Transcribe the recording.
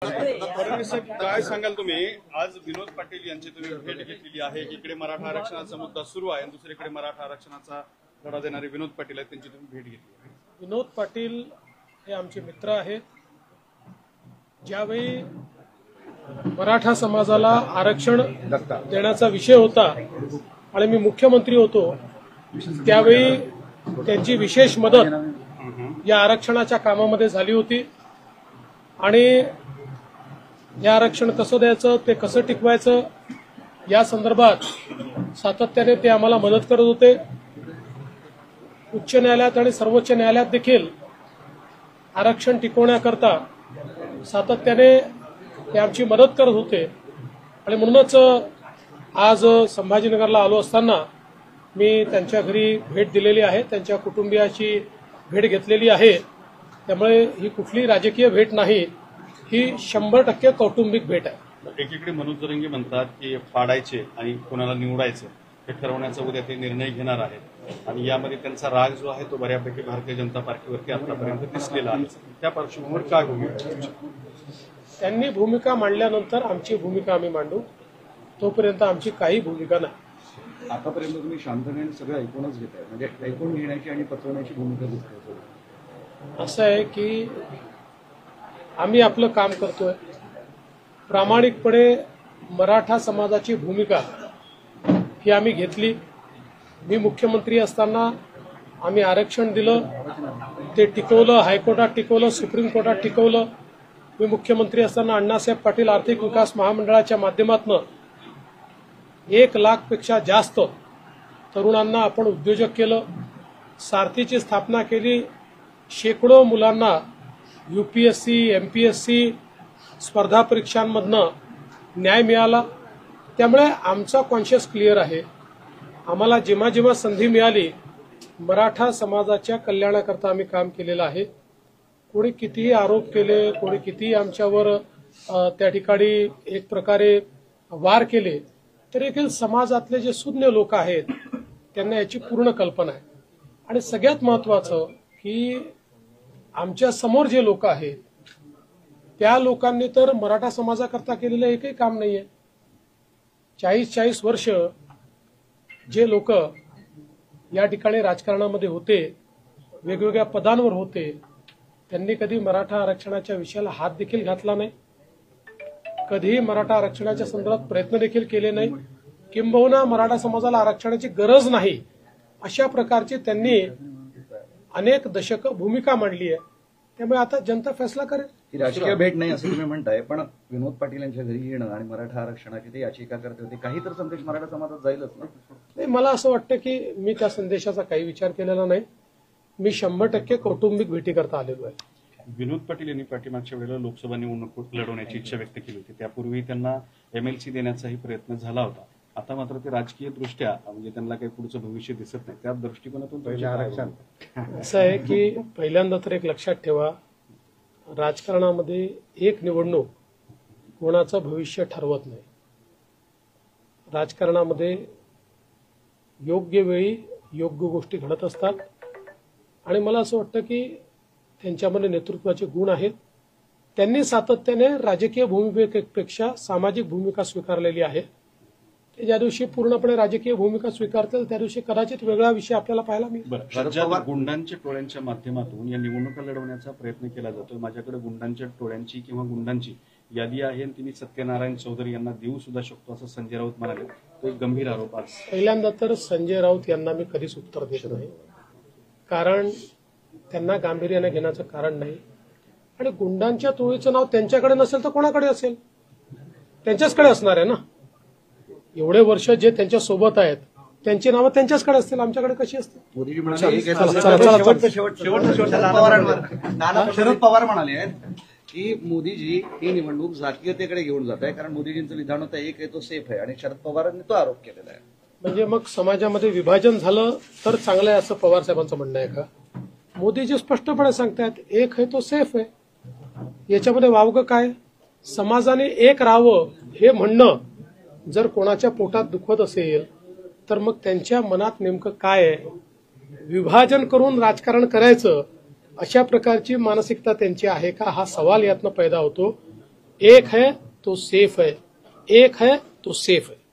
फडणवीस साहेब, काय सांगाल तुम्ही? आज विनोद पाटील यांची तुम्ही भेट घेतलेली आहे. इकडे मराठा आरक्षणाचा मुद्दा सुरू आहे, दुसरीकडे मराठा आरक्षणाचा लढा देणारे विनोद पाटील आहेत, त्यांची तुम्ही भेट घेतली. विनोद पाटील हे आमचे मित्र आहेत. ज्यावेळी मराठा समाजाला आरक्षण देण्याचा विषय होता आणि मी मुख्यमंत्री होतो, त्यावेळी त्यांची विशेष मदत या आरक्षणाच्या कामामध्ये झाली होती. आणि हे आरक्षण कसं द्यायचं, ते कसं टिकवायचं या संदर्भात सातत्याने ते आम्हाला मदत करत होते. उच्च न्यायालयात आणि सर्वोच्च न्यायालयात देखील आरक्षण टिकवण्याकरता सातत्याने ते आमची मदत करत होते. आणि म्हणूनच आज संभाजीनगरला आलो असताना मी त्यांच्या घरी भेट दिलेली आहे, त्यांच्या कुटुंबियाची भेट घेतलेली आहे. त्यामुळे ही कुठली राजकीय भेट नाही, ही 100% कौटुंबिक भेट आहे. एकीकडे मनोज जरंगे म्हणतात की फाडायचे आणि कोणाला निवडायचं हे ठरवण्याचा उद्या ते निर्णय घेणार आहेत आणि यामध्ये त्यांचा राग जो आहे तो बऱ्यापैकी भारतीय जनता पार्टीवरती आतापर्यंत दिसलेला आहे. त्या पार्श्वभूमीवर काय भूमिका? त्यांनी भूमिका मांडल्यानंतर आमची भूमिका आम्ही मांडू, तोपर्यंत आमची काही भूमिका नाही. आतापर्यंत तुम्ही शांततेने सगळं ऐकूनच घेताय, म्हणजे ऐकून घेण्याची आणि पचवण्याची भूमिका घेताय. असं आहे की आम्ही आपलं काम करतोय प्रामाणिकपणे. मराठा समाजाची भूमिका ही आम्ही घेतली. मी मुख्यमंत्री असताना आम्ही आरक्षण दिलं, ते टिकवलं, हायकोर्टात टिकवलं, सुप्रीम कोर्टात टिकवलं. मी मुख्यमंत्री असताना अण्णासाहेब पाटील आर्थिक विकास महामंडळाच्या माध्यमातून 1 लाखपेक्षा जास्त तरुणांना आपण उद्योजक केलं. सारथीची स्थापना केली. शेकडो मुलांना UPSC, MPSC स्पर्धा परीक्षांमधनं न्याय मिळाला. त्यामुळे आमचा कॉन्शियस क्लिअर आहे. आम्हाला जेव्हा जेव्हा संधी मिळाली मराठा समाजाच्या कल्याणाकरता आम्ही काम केलेलं आहे. कोणी कितीही आरोप केले, कोणी कितीही आमच्यावर त्या ठिकाणी एक प्रकारे वार केले, तरी देखील समाजातले जे सुज्ञ लोक आहेत त्यांना याची पूर्ण कल्पना आहे. आणि सगळ्यात महत्वाचं की आमच्या समोर जे लोक आहेत त्या लोकांनी तर मराठा समाजाकरता केलेलं एकही काम नाहीये. 40 वर्ष जे लोक या ठिकाणी राजकारणामध्ये होते, वेगवेगळ्या पदांवर होते, त्यांनी कधी मराठा आरक्षणाच्या विषयाला हात देखील घातला नाही. कधीही मराठा आरक्षणाच्या संदर्भात प्रयत्न देखील केले नाही. किंबहुना मराठा समाजाला आरक्षणाची गरज नाही अशा प्रकारची त्यांनी अनेक दशक भूमिका मांडली आहे. त्यामुळे आता जनता फैसला करेल. ही राजकीय भेट नाही असं तुम्ही म्हणताय, पण विनोद पाटील यांच्या घरी येणं आणि मराठा आरक्षणाची ते याचिका करते होते, काही तर संदेश मराठा समाजात जाईलच ना? नाही, मला असं वाटतं की मी त्या संदेशाचा काही विचार केलेला नाही. मी 100% कौटुंबिक भेटी करता आलेलो आहे. विनोद पाटील यांनी पाठीमागच्या वेळेला लोकसभा निवडणूक लढवण्याची इच्छा व्यक्त केली होती. त्यापूर्वी त्यांना MLC देण्याचाही प्रयत्न झाला होता. आता मात्र ते राजकीय दृष्ट्या म्हणजे त्यांना काही पुढचं भविष्य दिसत नाही. त्या दृष्टिकोनातून आरक्षण असं आहे की पहिल्यांदा तर एक लक्षात ठेवा, राजकारणामध्ये एक निवडणूक कोणाचं भविष्य ठरवत नाही. राजकारणामध्ये योग्य वेळी योग्य गोष्टी घडत असतात. आणि मला असं वाटतं की त्यांच्यामध्ये नेतृत्वाचे गुण आहेत. त्यांनी सातत्याने राजकीय भूमिकेपेक्षा सामाजिक भूमिका स्वीकारलेली आहे. ते ज्या दिवशी पूर्णपणे राजकीय भूमिका स्वीकारतील त्या दिवशी कदाचित वेगळा विषय आपल्याला पाहायला मिळेल. राज्यात गुंडांच्या टोळ्यांच्या माध्यमातून या निवडणुका लढवण्याचा प्रयत्न केला जातो. माझ्याकडे गुंडांच्या टोळ्यांची किंवा गुंडांची यादी आहे आणि ती मी सत्यनारायण चौधरी यांना देऊ सुद्धा शकतो असं संजय राऊत म्हणाले. तो एक गंभीर आरोप आज. पहिल्यांदा तर संजय राऊत यांना मी कधीच उत्तर देत नाही, कारण त्यांना गांभीर्याने घेण्याचं कारण नाही. आणि गुंडांच्या टोळीचं नाव त्यांच्याकडे नसेल तर कोणाकडे असेल? त्यांच्याचकडे असणार आहे ना. एवढे वर्ष जे त्यांच्या सोबत आहेत त्यांची नावं त्यांच्याचकडे असतील, आमच्याकडे कशी असतील? शरद पवार म्हणाले आहेत की मोदीजी ही निवडणूक जातीयतेकडे घेऊन जात आहे, कारण मोदीजींचं विधान होतं एक आहे तो सेफ आहे, आणि शरद पवारांनी तो आरोप केलेला आहे. म्हणजे मग समाजामध्ये विभाजन झालं तर चांगलं आहे असं पवार साहेबांचं म्हणणं आहे का? मोदीजी स्पष्टपणे सांगतायत एक आहे तो सेफ आहे. याच्यामध्ये वावगं काय? समाजाने एक राहावं हे म्हणणं जर कोणाच्या पोटात दुखत असेल तर मग त्यांच्या मनात नेमकं काय आहे? विभाजन करून राजकारण करायचं अशा प्रकारची मानसिकता त्यांची आहे का, हा सवाल यातनं पैदा होतो. एक है तो सेफ है, एक है तो सेफ है.